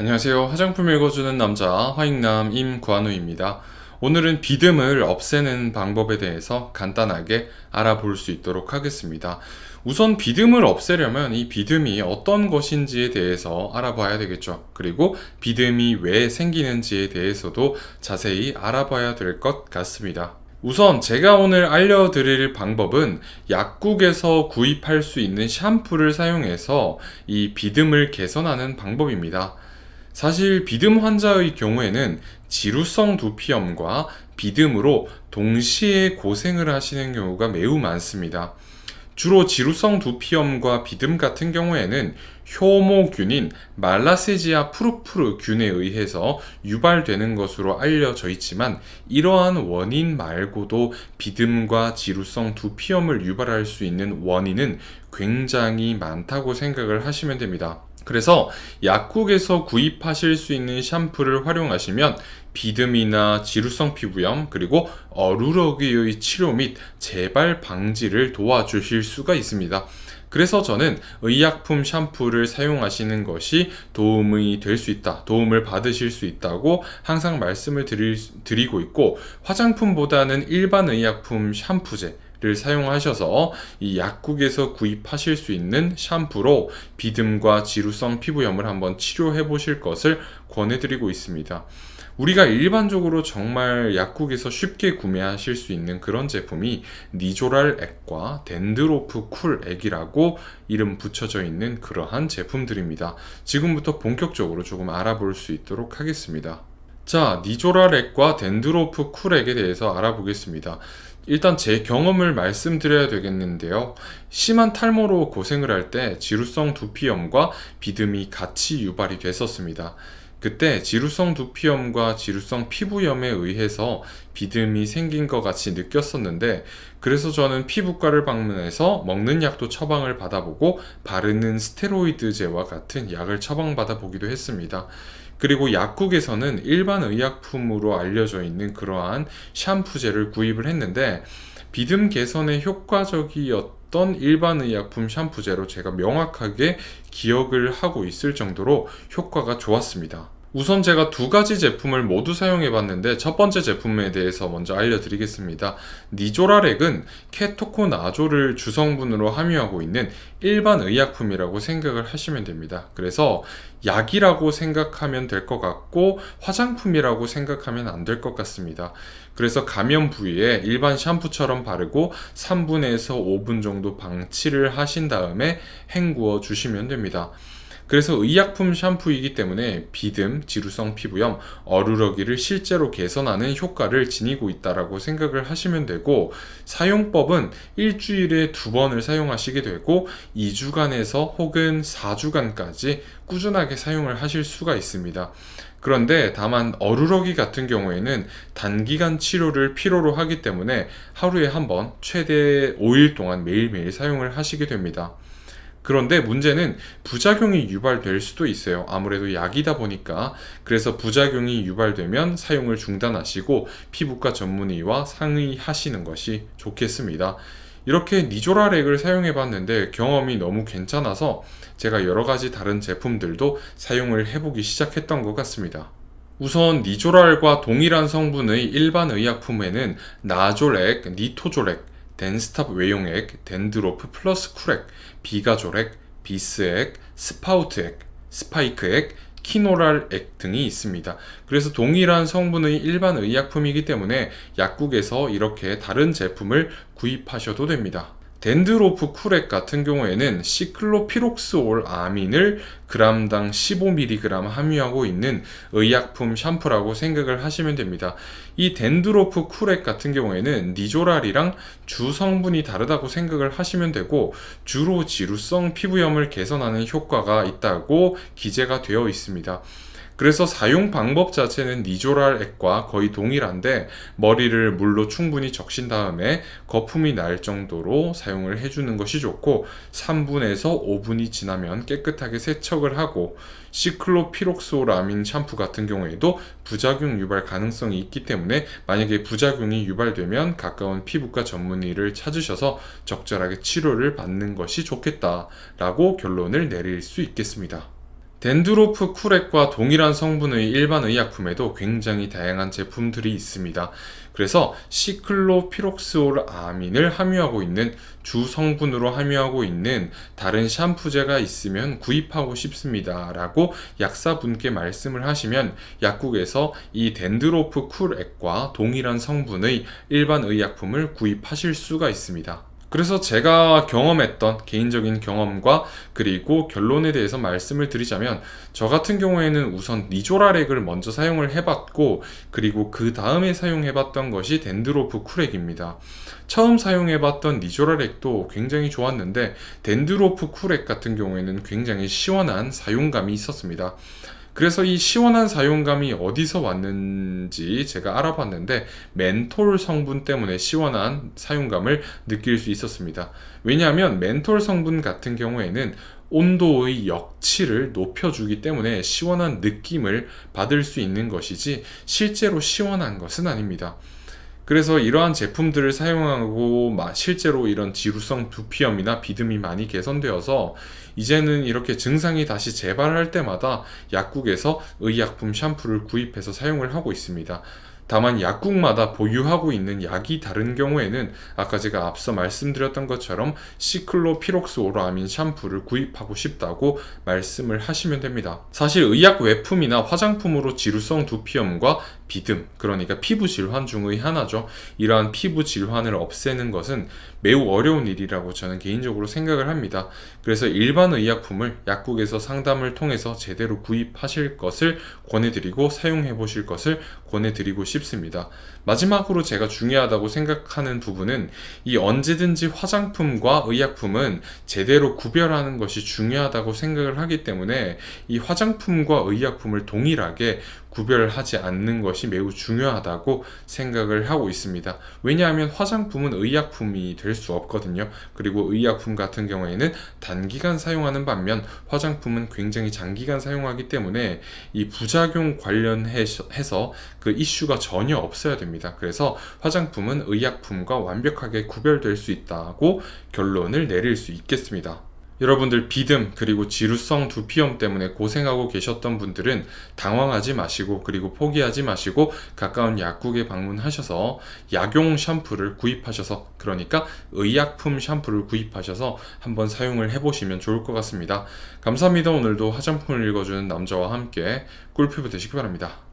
안녕하세요. 화장품 읽어주는 남자 화익남 임관우입니다. 오늘은 비듬을 없애는 방법에 대해서 간단하게 알아볼 수 있도록 하겠습니다. 우선 비듬을 없애려면 이 비듬이 어떤 것인지에 대해서 알아봐야 되겠죠. 그리고 비듬이 왜 생기는지에 대해서도 자세히 알아봐야 될 것 같습니다. 우선 제가 오늘 알려드릴 방법은 약국에서 구입할 수 있는 샴푸를 사용해서 이 비듬을 개선하는 방법입니다. 사실 비듬 환자의 경우에는 지루성 두피염과 비듬으로 동시에 고생을 하시는 경우가 매우 많습니다. 주로 지루성 두피염과 비듬 같은 경우에는 효모균인 말라세지아 푸르푸르균에 의해서 유발되는 것으로 알려져 있지만, 이러한 원인 말고도 비듬과 지루성 두피염을 유발할 수 있는 원인은 굉장히 많다고 생각을 하시면 됩니다. 그래서 약국에서 구입하실 수 있는 샴푸를 활용하시면 비듬이나 지루성 피부염, 그리고 어루러기의 치료 및 재발 방지를 도와주실 수가 있습니다. 그래서 저는 의약품 샴푸를 사용하시는 것이 도움이 될 수 있다, 도움을 받으실 수 있다고 항상 말씀을 드리고 있고, 화장품보다는 일반 의약품 샴푸제 를 사용하셔서 이 약국에서 구입하실 수 있는 샴푸로 비듬과 지루성 피부염을 한번 치료해 보실 것을 권해드리고 있습니다. 우리가 일반적으로 정말 약국에서 쉽게 구매하실 수 있는 그런 제품이 니조랄 액과 덴드로프 쿨 액이라고 이름 붙여져 있는 그러한 제품들입니다. 지금부터 본격적으로 조금 알아볼 수 있도록 하겠습니다. 자, 니조랄 액과 덴드로프 쿨 액에 대해서 알아보겠습니다. 일단 제 경험을 말씀드려야 되겠는데요. 심한 탈모로 고생을 할 때 지루성 두피염과 비듬이 같이 유발이 됐었습니다. 그때 지루성 두피염과 지루성 피부염에 의해서 비듬이 생긴 것 같이 느꼈었는데, 그래서 저는 피부과를 방문해서 먹는 약도 처방을 받아보고 바르는 스테로이드제와 같은 약을 처방받아 보기도 했습니다. 그리고 약국에서는 일반 의약품으로 알려져 있는 그러한 샴푸제를 구입을 했는데, 비듬 개선에 효과적이었던 일반 의약품 샴푸제로 제가 명확하게 기억을 하고 있을 정도로 효과가 좋았습니다. 우선 제가 두 가지 제품을 모두 사용해 봤는데, 첫 번째 제품에 대해서 먼저 알려드리겠습니다. 니조랄액은 케토코나졸을 주성분으로 함유하고 있는 일반 의약품이라고 생각을 하시면 됩니다. 그래서 약이라고 생각하면 될 것 같고 화장품이라고 생각하면 안 될 것 같습니다. 그래서 감염 부위에 일반 샴푸처럼 바르고 3분에서 5분 정도 방치를 하신 다음에 헹구어 주시면 됩니다. 그래서 의약품 샴푸이기 때문에 비듬, 지루성 피부염, 어루러기를 실제로 개선하는 효과를 지니고 있다라고 생각을 하시면 되고, 사용법은 일주일에 2번을 사용하시게 되고 2주간에서 혹은 4주간까지 꾸준하게 사용을 하실 수가 있습니다. 그런데 다만 어루러기 같은 경우에는 단기간 치료를 필요로 하기 때문에 하루에 한 번, 최대 5일 동안 매일매일 사용을 하시게 됩니다. 그런데 문제는 부작용이 유발될 수도 있어요. 아무래도 약이다 보니까. 그래서 부작용이 유발되면 사용을 중단하시고 피부과 전문의와 상의하시는 것이 좋겠습니다. 이렇게 니조랄액을 사용해 봤는데 경험이 너무 괜찮아서 제가 여러 가지 다른 제품들도 사용을 해보기 시작했던 것 같습니다. 우선 니조랄과 동일한 성분의 일반 의약품에는 나졸액, 니토졸액, 덴스탑 외용액, 덴드로프 플러스 쿨액, 비가졸액, 비스액, 스파우트액, 스파이크액, 키노랄액 등이 있습니다. 그래서 동일한 성분의 일반 의약품이기 때문에 약국에서 이렇게 다른 제품을 구입하셔도 됩니다. 덴드로프 쿨액 같은 경우에는 시클로피록스올 아민을 g당 15mg 함유하고 있는 의약품 샴푸라고 생각을 하시면 됩니다. 이 덴드로프 쿨액 같은 경우에는 니조랄이랑 주 성분이 다르다고 생각을 하시면 되고, 주로 지루성 피부염을 개선하는 효과가 있다고 기재가 되어 있습니다. 그래서 사용 방법 자체는 니조랄액과 거의 동일한데, 머리를 물로 충분히 적신 다음에 거품이 날 정도로 사용을 해주는 것이 좋고, 3분에서 5분이 지나면 깨끗하게 세척을 하고, 시클로피록소라민 샴푸 같은 경우에도 부작용 유발 가능성이 있기 때문에 만약에 부작용이 유발되면 가까운 피부과 전문의를 찾으셔서 적절하게 치료를 받는 것이 좋겠다라고 결론을 내릴 수 있겠습니다. 덴드로프 쿨액과 동일한 성분의 일반 의약품에도 굉장히 다양한 제품들이 있습니다. 그래서 시클로피록스올 아민을 함유하고 있는 주 성분으로 함유하고 있는 다른 샴푸제가 있으면 구입하고 싶습니다 라고 약사분께 말씀을 하시면 약국에서 이 덴드로프 쿨액과 동일한 성분의 일반 의약품을 구입하실 수가 있습니다. 그래서 제가 경험했던 개인적인 경험과 그리고 결론에 대해서 말씀을 드리자면, 저 같은 경우에는 우선 니조라렉을 먼저 사용을 해봤고, 그리고 그 다음에 사용해봤던 것이 덴드로프 쿨액입니다. 처음 사용해봤던 니조라렉도 굉장히 좋았는데 덴드로프 쿨액 같은 경우에는 굉장히 시원한 사용감이 있었습니다. 그래서 이 시원한 사용감이 어디서 왔는지 제가 알아봤는데, 멘톨 성분 때문에 시원한 사용감을 느낄 수 있었습니다. 왜냐하면 멘톨 성분 같은 경우에는 온도의 역치를 높여주기 때문에 시원한 느낌을 받을 수 있는 것이지 실제로 시원한 것은 아닙니다. 그래서 이러한 제품들을 사용하고 실제로 이런 지루성 두피염이나 비듬이 많이 개선되어서 이제는 이렇게 증상이 다시 재발할 때마다 약국에서 의약품 샴푸를 구입해서 사용을 하고 있습니다. 다만 약국마다 보유하고 있는 약이 다른 경우에는 아까 제가 앞서 말씀드렸던 것처럼 시클로피록스오르아민 샴푸를 구입하고 싶다고 말씀을 하시면 됩니다. 사실 의약 외품이나 화장품으로 지루성 두피염과 비듬, 그러니까 피부 질환 중의 하나죠. 이러한 피부 질환을 없애는 것은 매우 어려운 일이라고 저는 개인적으로 생각을 합니다. 그래서 일반 의약품을 약국에서 상담을 통해서 제대로 구입하실 것을 권해드리고 사용해 보실 것을 권해드리고 싶습니다. 마지막으로 제가 중요하다고 생각하는 부분은, 이 언제든지 화장품과 의약품은 제대로 구별하는 것이 중요하다고 생각을 하기 때문에 이 화장품과 의약품을 동일하게 구별하지 않는 것이 매우 중요하다고 생각을 하고 있습니다. 왜냐하면 화장품은 의약품이 될 수 없거든요. 그리고 의약품 같은 경우에는 단기간 사용하는 반면 화장품은 굉장히 장기간 사용하기 때문에 이 부작용 관련해서 그 이슈가 전혀 없어야 됩니다. 그래서 화장품은 의약품과 완벽하게 구별될 수 있다고 결론을 내릴 수 있겠습니다. 여러분들 비듬 그리고 지루성 두피염 때문에 고생하고 계셨던 분들은 당황하지 마시고, 그리고 포기하지 마시고 가까운 약국에 방문하셔서 약용 샴푸를 구입하셔서, 그러니까 의약품 샴푸를 구입하셔서 한번 사용을 해보시면 좋을 것 같습니다. 감사합니다. 오늘도 화장품을 읽어주는 남자와 함께 꿀피부 되시기 바랍니다.